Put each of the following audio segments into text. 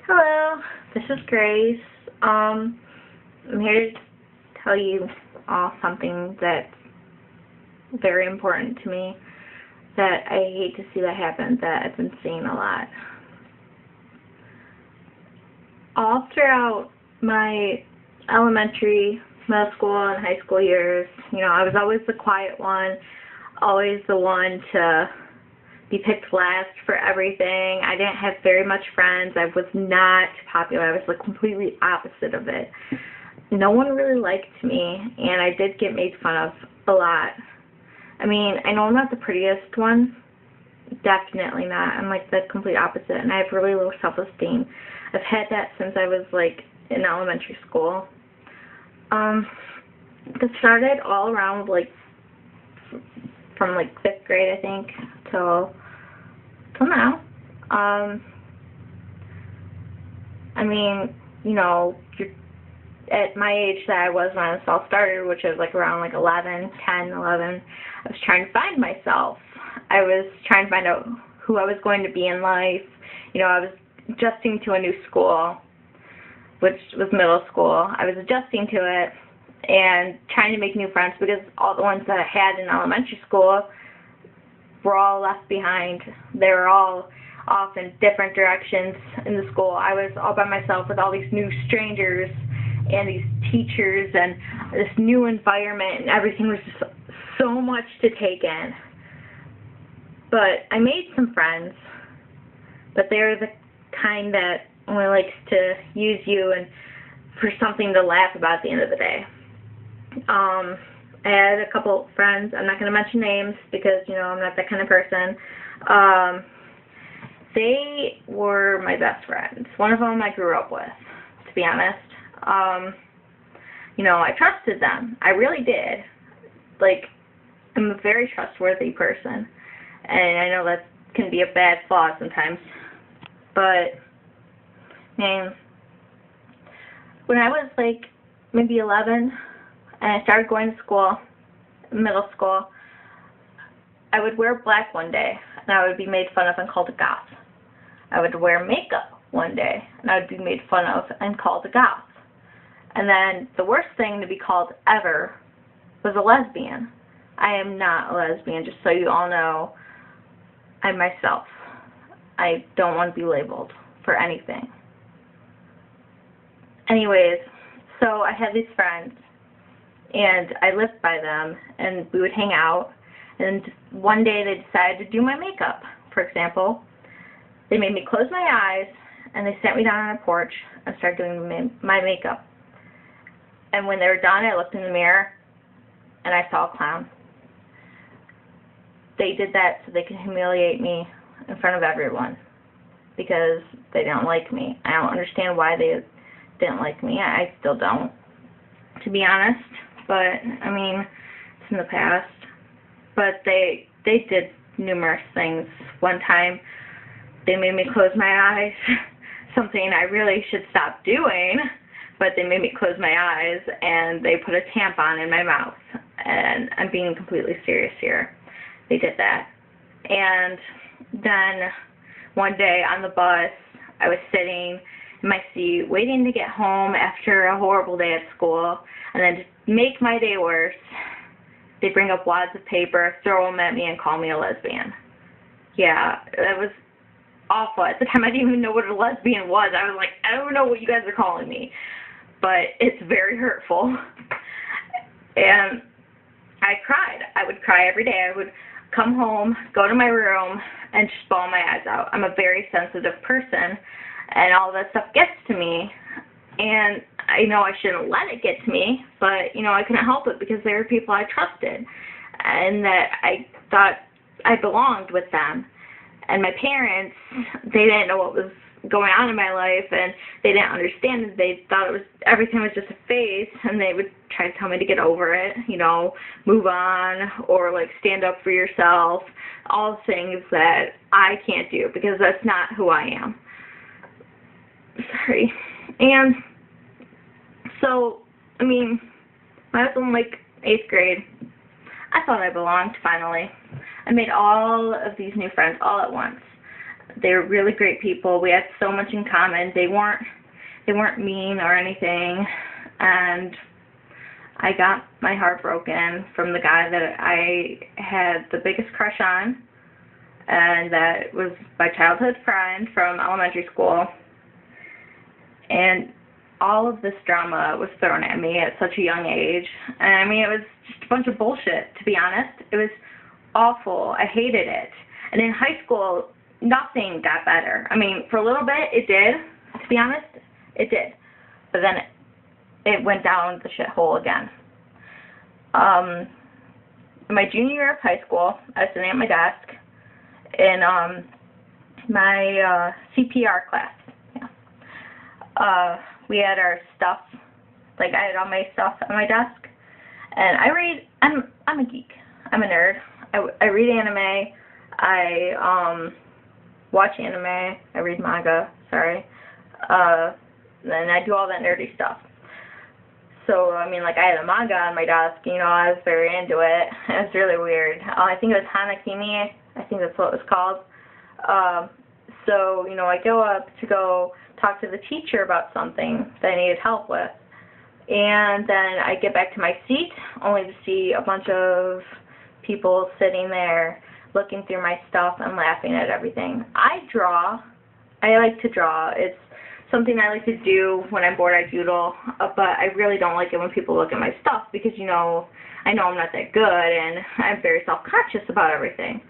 Hello, this is Grace. I'm here to tell you all something that's very important to me that I hate to see that happen, that I've been seeing a lot. All throughout my elementary, middle school, and high school years, I was always the quiet one, always the one to be picked last for everything. I didn't have very much friends. I was not popular. I was the completely opposite of it. No one really liked me, and I did get made fun of a lot. I mean, I know I'm not the prettiest one. Definitely not. I'm like the complete opposite, and I have really low self-esteem. I've had that since I was like in elementary school. It started all around from 5th grade, I think, till now. I mean, you're at my age that I was when this all started, which was around 10, 11, I was trying to find myself. I was trying to find out who I was going to be in life. I was adjusting to a new school, which was middle school. I was adjusting to it and trying to make new friends because all the ones that I had in elementary school were all left behind. They were all off in different directions in the school. I was all by myself with all these new strangers and these teachers and this new environment, and everything was just so much to take in. But I made some friends, but they're the kind that only likes to use you and for something to laugh about at the end of the day. I had a couple friends. I'm not going to mention names because, I'm not that kind of person. They were my best friends. One of them I grew up with, to be honest. I trusted them. I really did. I'm a very trustworthy person. And I know that can be a bad flaw sometimes. But, man, when I was maybe 11, and I started going to school, middle school, I would wear black one day, and I would be made fun of and called a goth. I would wear makeup one day, and I would be made fun of and called a goth. And then the worst thing to be called ever was a lesbian. I am not a lesbian, just so you all know. I'm myself. I don't want to be labeled for anything. Anyways, so I had these friends, and I lived by them, and we would hang out, and one day they decided to do my makeup, for example. They made me close my eyes, and they sat me down on a porch and started doing my makeup. And when they were done, I looked in the mirror, and I saw a clown. They did that so they could humiliate me in front of everyone because they didn't like me. I don't understand why they didn't like me. I still don't, to be honest. But, I mean, it's in the past. But they did numerous things. One time, they made me close my eyes, something I really should stop doing, but they made me close my eyes, and they put a tampon in my mouth. And I'm being completely serious here. They did that. And then one day on the bus, I was sitting in my seat waiting to get home after a horrible day at school, and then to make my day worse, they bring up wads of paper, throw them at me, and call me a lesbian. Yeah, that was awful. At the time, I didn't even know what a lesbian was. I was like, I don't know what you guys are calling me, but it's very hurtful. And I cried. I would cry every day. I would come home, go to my room, and just bawl my eyes out. I'm a very sensitive person, and all that stuff gets to me, and I know I shouldn't let it get to me, but, I couldn't help it because they were people I trusted, and that I thought I belonged with them. And my parents, they didn't know what was going on in my life, and they didn't understand it. They thought everything was just a phase, and they would try to tell me to get over it, move on, or stand up for yourself, all things that I can't do because that's not who I am. Sorry. And so, I mean, when I was in 8th grade, I thought I belonged finally. I made all of these new friends all at once. They were really great people. We had so much in common. They weren't mean or anything, and I got my heart broken from the guy that I had the biggest crush on, and that was my childhood friend from elementary school. And all of this drama was thrown at me at such a young age. And I mean, it was just a bunch of bullshit, to be honest. It was awful. I hated it. And in high school, nothing got better. I mean, for a little bit, it did. To be honest, it did. But then it went down the shithole again. In my junior year of high school, I was sitting at my desk in my CPR class. Yeah. We had our stuff, like I had all my stuff on my desk, and I'm a geek. I'm a nerd. I read anime. I watch anime. I read manga. Sorry. Then I do all that nerdy stuff. So, I mean, like, I had a manga on my desk, you know, I was very into it. It was really weird. I think it was Hanakimi. I think that's what it was called. So, you know, I go up to go talk to the teacher about something that I needed help with. And then I get back to my seat, only to see a bunch of people sitting there looking through my stuff and laughing at everything. I like to draw. It's something I like to do when I'm bored. I doodle, but I really don't like it when people look at my stuff because, you know, I know I'm not that good and I'm very self-conscious about everything.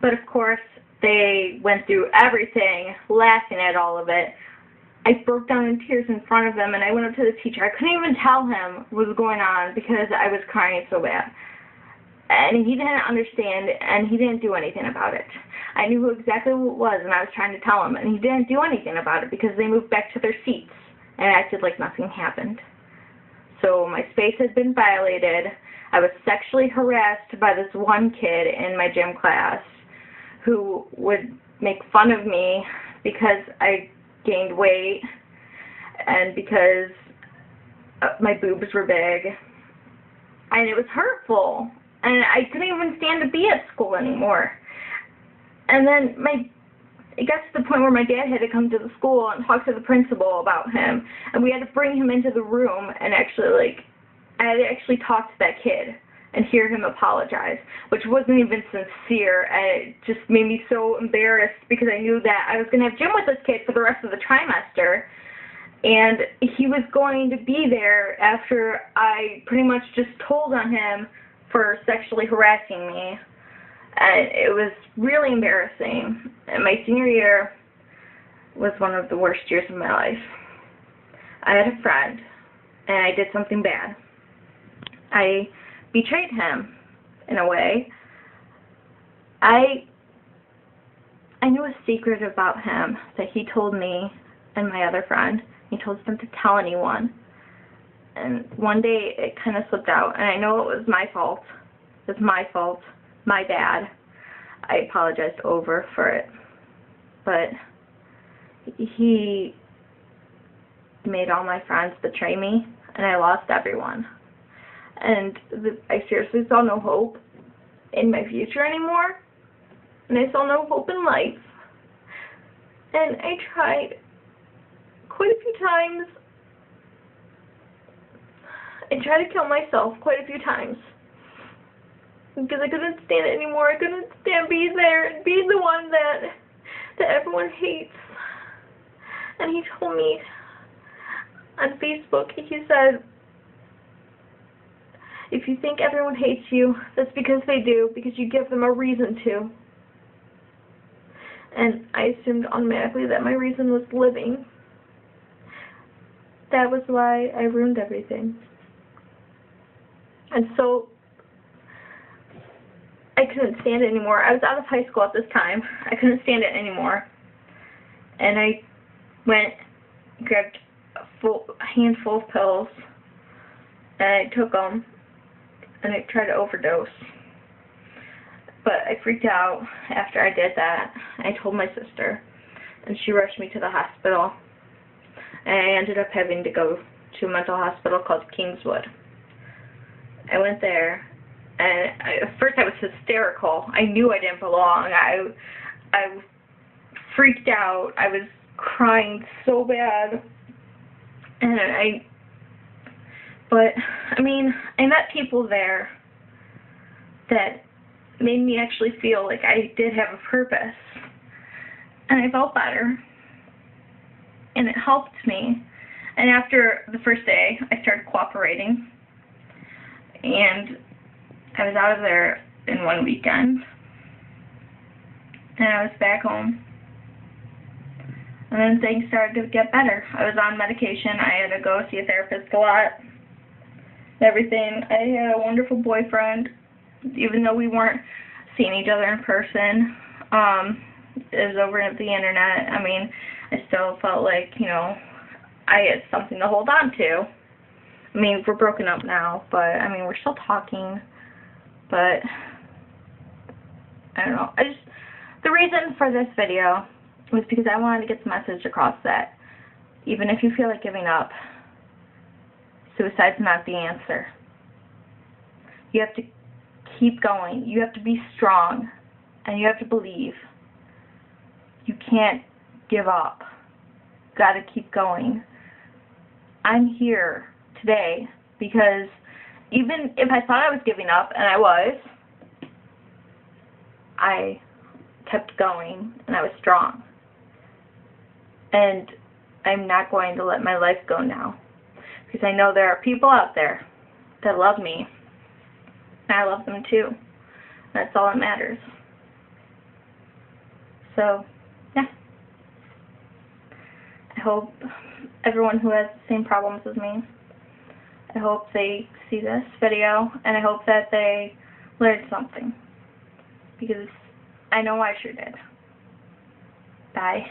But of course, they went through everything, laughing at all of it. I broke down in tears in front of them, and I went up to the teacher. I couldn't even tell him what was going on because I was crying so bad. And he didn't understand, and he didn't do anything about it. I knew exactly what it was, and I was trying to tell him, and he didn't do anything about it because they moved back to their seats and acted like nothing happened. So my space had been violated. I was sexually harassed by this one kid in my gym class who would make fun of me because I gained weight and because my boobs were big. And it was hurtful. And I couldn't even stand to be at school anymore. And then it got to the point where my dad had to come to the school and talk to the principal about him. And we had to bring him into the room and actually, I had to actually talk to that kid and hear him apologize, which wasn't even sincere. And it just made me so embarrassed because I knew that I was going to have gym with this kid for the rest of the trimester. And he was going to be there after I pretty much just told on him for sexually harassing me. And it was really embarrassing. And my senior year was one of the worst years of my life. I had a friend, and I did something bad. I betrayed him, in a way. I knew a secret about him that he told me and my other friend. He told us not to tell anyone. And one day it kind of slipped out, and I know it was my fault. It was my fault. My bad. I apologized over for it. But he made all my friends betray me, and I lost everyone. And I seriously saw no hope in my future anymore. And I saw no hope in life. And I tried quite a few times. I tried to kill myself quite a few times. Because I couldn't stand it anymore. I couldn't stand being there and being the one that everyone hates. And he told me on Facebook, he said, if you think everyone hates you, that's because they do, because you give them a reason to. And I assumed automatically that my reason was living. That was why I ruined everything. And so I couldn't stand it anymore. I was out of high school at this time. I couldn't stand it anymore. And I went, grabbed a handful of pills, and I took them, and I tried to overdose. But I freaked out after I did that. I told my sister, and she rushed me to the hospital. And I ended up having to go to a mental hospital called Kingswood. I went there, and at first I was hysterical. I knew I didn't belong. I freaked out. I was crying so bad. And I mean, I met people there that made me actually feel like I did have a purpose. And I felt better. And it helped me. And after the first day, I started cooperating. And I was out of there in one weekend. And I was back home. And then things started to get better. I was on medication. I had to go see a therapist a lot. Everything. I had a wonderful boyfriend. Even though we weren't seeing each other in person. It was over the internet. I mean, I still felt like, you know, I had something to hold on to. I mean, we're broken up now, but, I mean, we're still talking. But, I don't know. The reason for this video was because I wanted to get the message across that even if you feel like giving up, suicide's not the answer. You have to keep going. You have to be strong. And you have to believe. You can't give up. Gotta keep going. I'm here today because even if I thought I was giving up, and I kept going, and I was strong. And I'm not going to let my life go now. Because I know there are people out there that love me. And I love them too. That's all that matters. So, yeah. I hope everyone who has the same problems as me, I hope they see this video, and I hope that they learn something. Because I know I sure did. Bye.